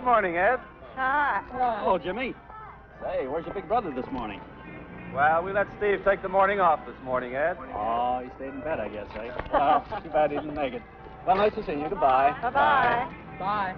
Good morning, Ed. Hi. Hello, Jimmy. Say, where's your big brother this morning? Well, we let Steve take the morning off this morning, Ed. Oh, he stayed in bed, I guess, eh? Well, too bad he didn't make it. Well, nice to see you. Goodbye. Bye-bye. Bye.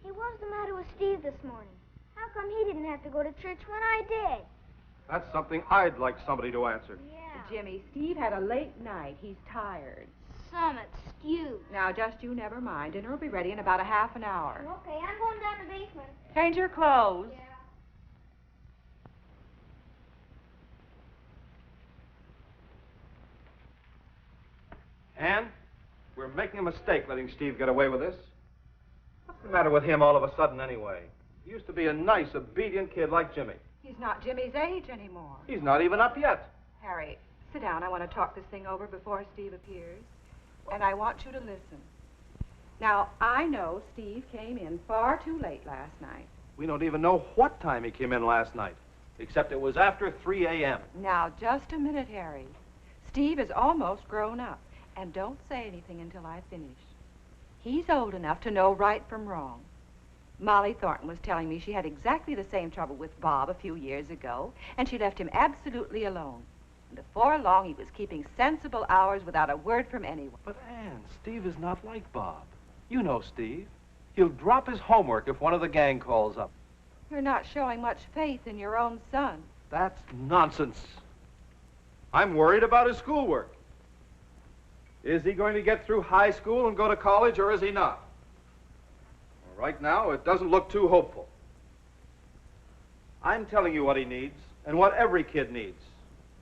Hey, what's the matter with Steve this morning? How come he didn't have to go to church when I did? That's something I'd like somebody to answer. Yeah. Jimmy, Steve had a late night. He's tired. Some excuse. Now, just you never mind. Dinner will be ready in about a half an hour. Okay, I'm going down to the basement. Change your clothes. Yeah. Ann, we're making a mistake letting Steve get away with this. What's the matter with him all of a sudden, anyway? He used to be a nice, obedient kid like Jimmy. He's not Jimmy's age anymore. He's not even up yet. Harry, sit down. I want to talk this thing over before Steve appears. And I want you to listen. Now, I know Steve came in far too late last night. We don't even know what time he came in last night, except it was after 3 a.m. Now, just a minute, Harry. Steve is almost grown up. And don't say anything until I finish. He's old enough to know right from wrong. Molly Thornton was telling me she had exactly the same trouble with Bob a few years ago, and she left him absolutely alone. And before long, he was keeping sensible hours without a word from anyone. But, Ann, Steve is not like Bob. You know Steve. He'll drop his homework if one of the gang calls up. You're not showing much faith in your own son. That's nonsense. I'm worried about his schoolwork. Is he going to get through high school and go to college, or is he not? Well, right now, it doesn't look too hopeful. I'm telling you what he needs, and what every kid needs.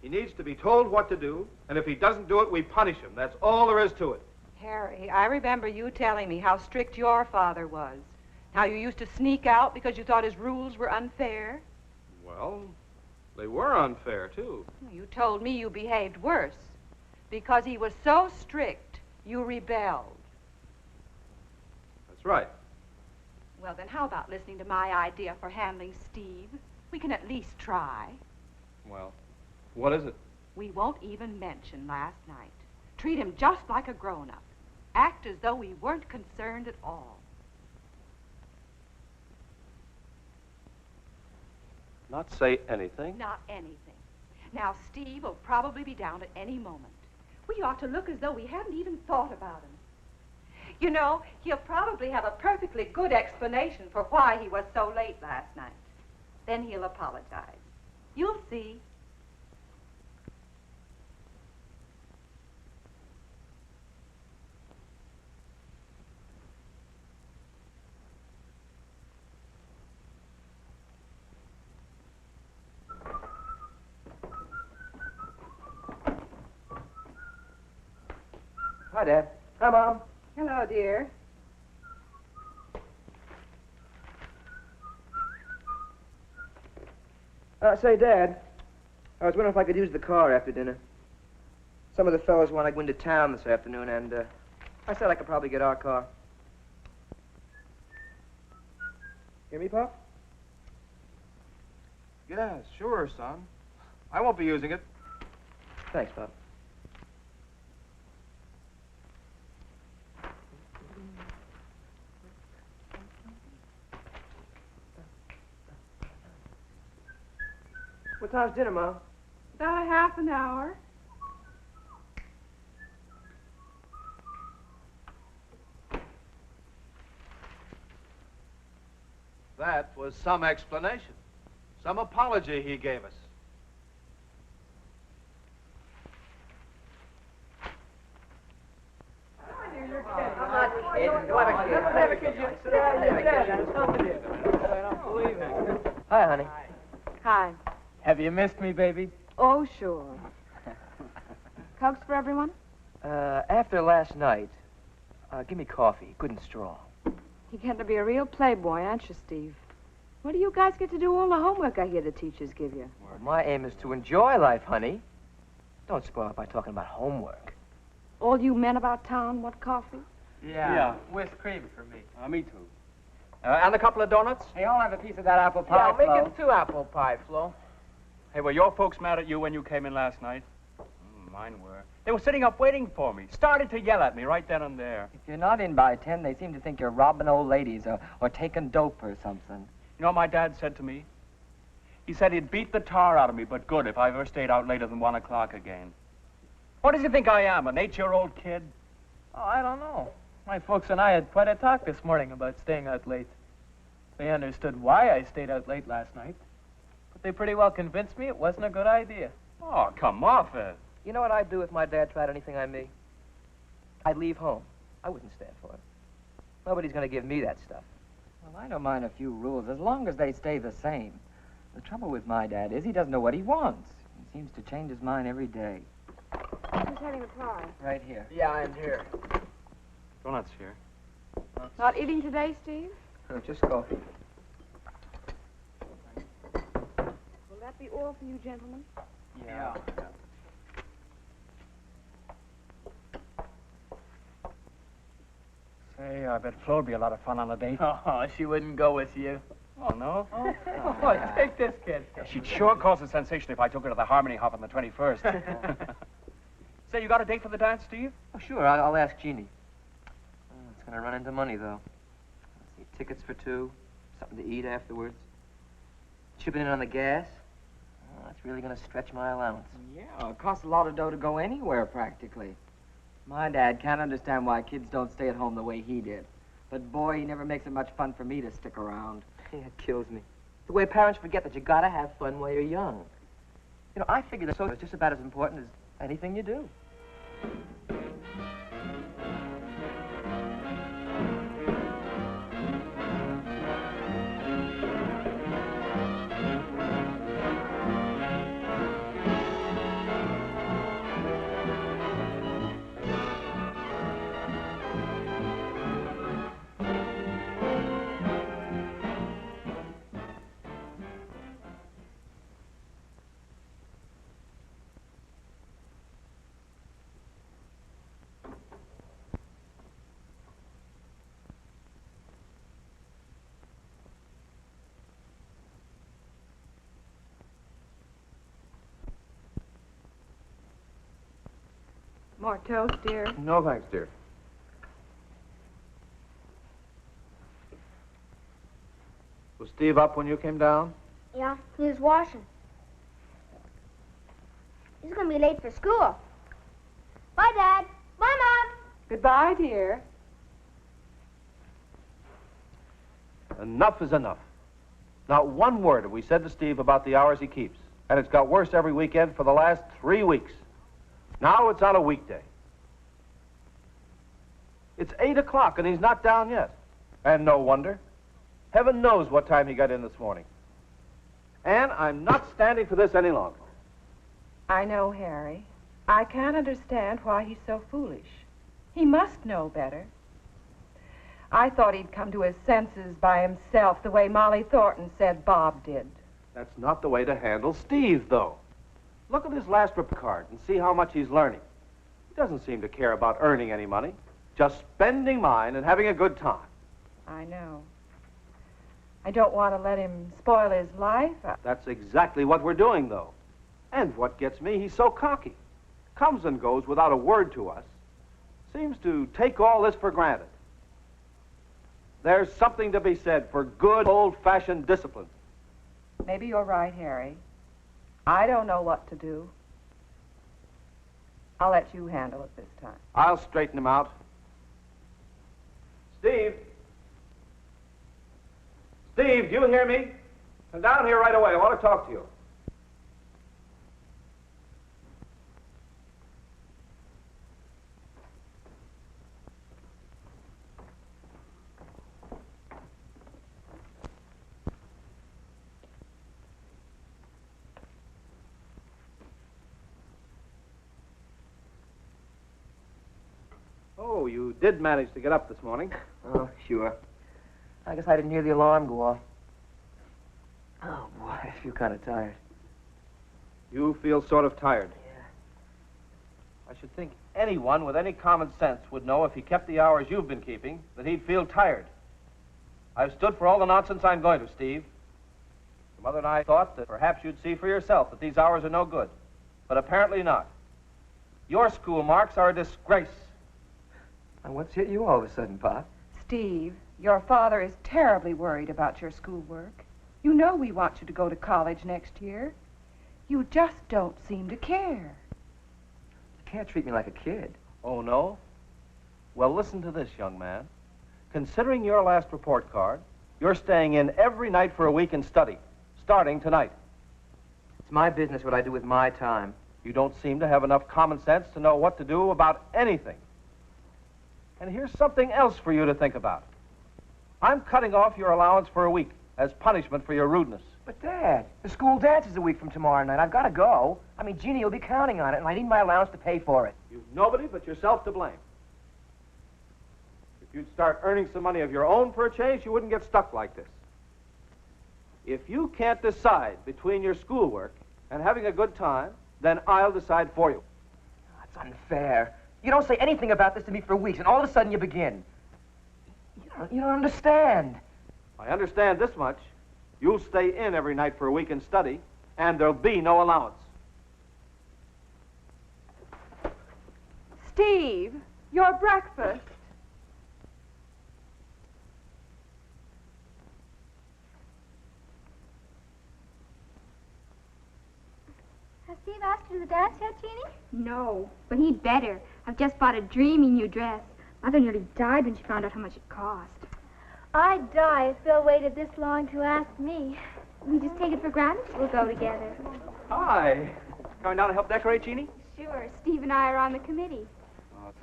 He needs to be told what to do, and if he doesn't do it, we punish him. That's all there is to it. Harry, I remember you telling me how strict your father was. How you used to sneak out because you thought his rules were unfair. Well, they were unfair, too. You told me you behaved worse. Because he was so strict, you rebelled. That's right. Well, then how about listening to my idea for handling Steve? We can at least try. Well, what is it? We won't even mention last night. Treat him just like a grown-up. Act as though we weren't concerned at all. Not say anything? Not anything. Now, Steve will probably be down at any moment. We ought to look as though we hadn't even thought about him. You know, he'll probably have a perfectly good explanation for why he was so late last night. Then he'll apologize. You'll see. Hi, Dad. Hi, Mom. Hello, dear. Say, Dad, I was wondering if I could use the car after dinner. Some of the fellows want to go into town this afternoon, and I said I could probably get our car. Hear me, Pop? Yeah, sure, son. I won't be using it. Thanks, Pop. What time's dinner, Mom? About a half an hour. That was some explanation. Some apology he gave us. Hi, honey. Hi. Have you missed me, baby? Oh, sure. Cokes for everyone? After last night, give me coffee, good and strong. You're getting to be a real playboy, aren't you, Steve? What do you guys get to do all the homework I hear the teachers give you? Well, my aim is to enjoy life, honey. Don't spoil it by talking about homework. All you men about town want coffee? Yeah. With cream for me. Me too. And a couple of donuts? Hey, I'll have a piece of that apple pie, Yeah, make Flo. it 2 apple pie, Flo. Hey, were your folks mad at you when you came in last night? Mine were. They were sitting up waiting for me. Started to yell at me right then and there. If you're not in by 10, they seem to think you're robbing old ladies or taking dope or something. You know what my dad said to me? He said he'd beat the tar out of me, but good if I ever stayed out later than 1 o'clock again. What does he think I am, an 8-year-old kid? Oh, I don't know. My folks and I had quite a talk this morning about staying out late. They understood why I stayed out late last night, but they pretty well convinced me it wasn't a good idea. Oh, come off it. You know what I'd do if my dad tried anything on me? I'd leave home. I wouldn't stand for it. Nobody's going to give me that stuff. Well, I don't mind a few rules, as long as they stay the same. The trouble with my dad is he doesn't know what he wants. He seems to change his mind every day. Who's having the pie? Right here. Yeah, I'm here. Donuts here. Not eating today, Steve? Just coffee. Will that be all for you gentlemen? Yeah. Say, I bet Flo'd be a lot of fun on a date. Oh, she wouldn't go with you. Oh, no? Oh, take this, kid. She'd sure cause a sensation if I took her to the Harmony Hop on the 21st. Say, you got a date for the dance, Steve? Oh, sure. I'll ask Jeannie. It's going to run into money, though. Let's see, tickets for 2, something to eat afterwards. Chipping in on the gas. Oh, that's really going to stretch my allowance. Yeah, it costs a lot of dough to go anywhere, practically. My dad can't understand why kids don't stay at home the way he did. But boy, he never makes it much fun for me to stick around. Yeah, it kills me. The way parents forget that you got to have fun while you're young. You know, I figure that social is just about as important as anything you do. More toast, dear? No, thanks, dear. Was Steve up when you came down? Yeah, he was washing. He's going to be late for school. Bye, Dad. Bye, Mom. Goodbye, dear. Enough is enough. Not one word have we said to Steve about the hours he keeps. And it's got worse every weekend for the last 3 weeks. Now it's on a weekday. It's 8 o'clock and he's not down yet. And no wonder. Heaven knows what time he got in this morning. And I'm not standing for this any longer. I know, Harry. I can't understand why he's so foolish. He must know better. I thought he'd come to his senses by himself the way Molly Thornton said Bob did. That's not the way to handle Steve, though. Look at his last report card and see how much he's learning. He doesn't seem to care about earning any money, just spending mine and having a good time. I know. I don't want to let him spoil his life. That's exactly what we're doing, though. And what gets me, he's so cocky. Comes and goes without a word to us. Seems to take all this for granted. There's something to be said for good old-fashioned discipline. Maybe you're right, Harry. I don't know what to do. I'll let you handle it this time. I'll straighten him out. Steve! Steve, do you hear me? Come down here right away. I want to talk to you. Oh, you did manage to get up this morning. Oh, sure. I guess I didn't hear the alarm go off. Oh, boy, I feel kind of tired. You feel sort of tired. Yeah. I should think anyone with any common sense would know if he kept the hours you've been keeping, that he'd feel tired. I've stood for all the nonsense I'm going to, Steve. Your mother and I thought that perhaps you'd see for yourself that these hours are no good, but apparently not. Your school marks are a disgrace. And what's hit you all of a sudden, Pop? Steve, your father is terribly worried about your schoolwork. You know we want you to go to college next year. You just don't seem to care. You can't treat me like a kid. Oh, no? Well, listen to this, young man. Considering your last report card, you're staying in every night for a week and study, starting tonight. It's my business what I do with my time. You don't seem to have enough common sense to know what to do about anything. And here's something else for you to think about. I'm cutting off your allowance for a week as punishment for your rudeness. But, Dad, the school dance is a week from tomorrow night. I've got to go. I mean, Jeannie will be counting on it, and I need my allowance to pay for it. You've nobody but yourself to blame. If you'd start earning some money of your own for a change, you wouldn't get stuck like this. If you can't decide between your schoolwork and having a good time, then I'll decide for you. That's unfair. You don't say anything about this to me for weeks, and all of a sudden you begin. You don't understand. I understand this much. You'll stay in every night for a week and study, and there'll be no allowance. Steve, your breakfast. Has Steve asked you to the dance yet, Jeannie? No, but he'd better. I've just bought a dreamy new dress. Mother nearly died when she found out how much it cost. I'd die if Bill waited this long to ask me. We just take it for granted we'll go together. Hi. Going down to help decorate, Jeannie? Sure, Steve and I are on the committee.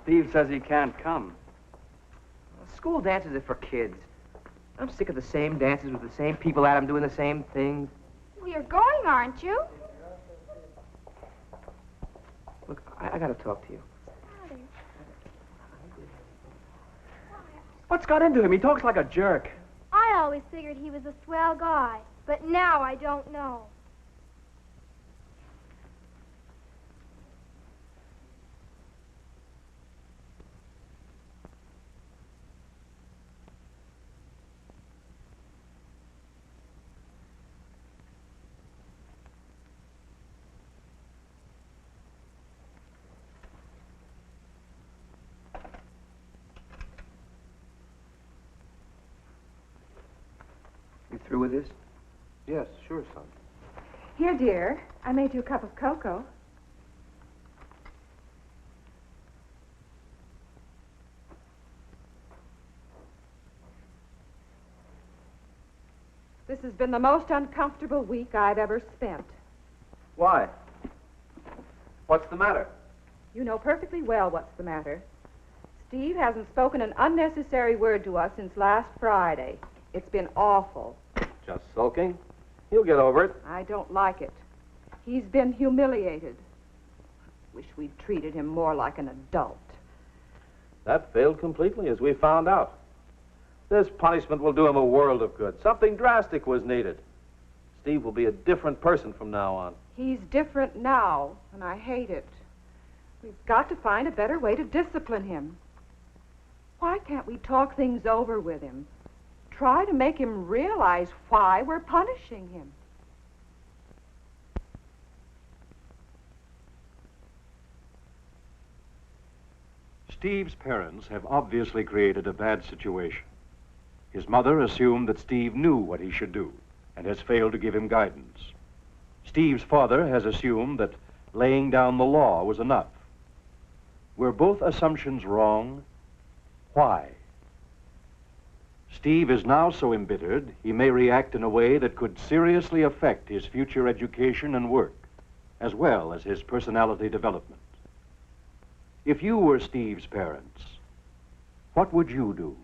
Steve says he can't come. School dances are for kids. I'm sick of the same dances with the same people at them doing the same things. Well, you're going, aren't you? Look, I got to talk to you. What's got into him? He talks like a jerk. I always figured he was a swell guy, but now I don't know. You through with this? Yes, sure, son. Here, dear, I made you a cup of cocoa. This has been the most uncomfortable week I've ever spent. Why? What's the matter? You know perfectly well what's the matter. Steve hasn't spoken an unnecessary word to us since last Friday. It's been awful. Just sulking. He'll get over it. I don't like it. He's been humiliated. Wish we'd treated him more like an adult. That failed completely, as we found out. This punishment will do him a world of good. Something drastic was needed. Steve will be a different person from now on. He's different now, and I hate it. We've got to find a better way to discipline him. Why can't we talk things over with him? Try to make him realize why we're punishing him. Steve's parents have obviously created a bad situation. His mother assumed that Steve knew what he should do and has failed to give him guidance. Steve's father has assumed that laying down the law was enough. Were both assumptions wrong? Why? Steve is now so embittered, he may react in a way that could seriously affect his future education and work, as well as his personality development. If you were Steve's parents, what would you do?